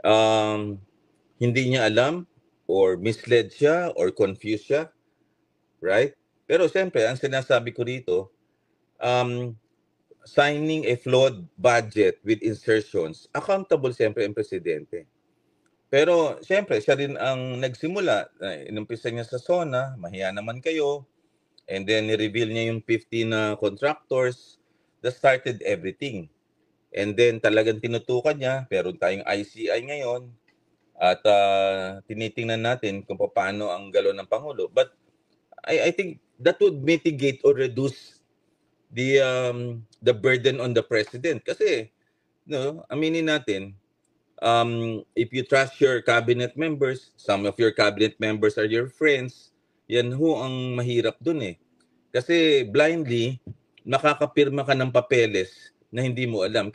um, hindi niya alam or misled siya or confused siya, right? Pero siyempre, ang sinasabi ko dito, signing a flawed budget with insertions, accountable siyempre ang presidente. Pero siyempre, siya rin ang nagsimula. Inumpisa niya sa SONA, mahiya naman kayo. And then, ni-reveal niya yung 50 na contractors that started everything. And then, talagang tinutukan niya. Pero tayong ICI ngayon. At tinitingnan natin kung paano ang galaw ng Pangulo. But I think that would mitigate or reduce the burden on the president. Kasi, no, aminin natin, if you trust your cabinet members, some of your cabinet members are your friends, yan ho ang mahirap dun eh. Kasi blindly, makakapirma ka ng papeles na hindi mo alam.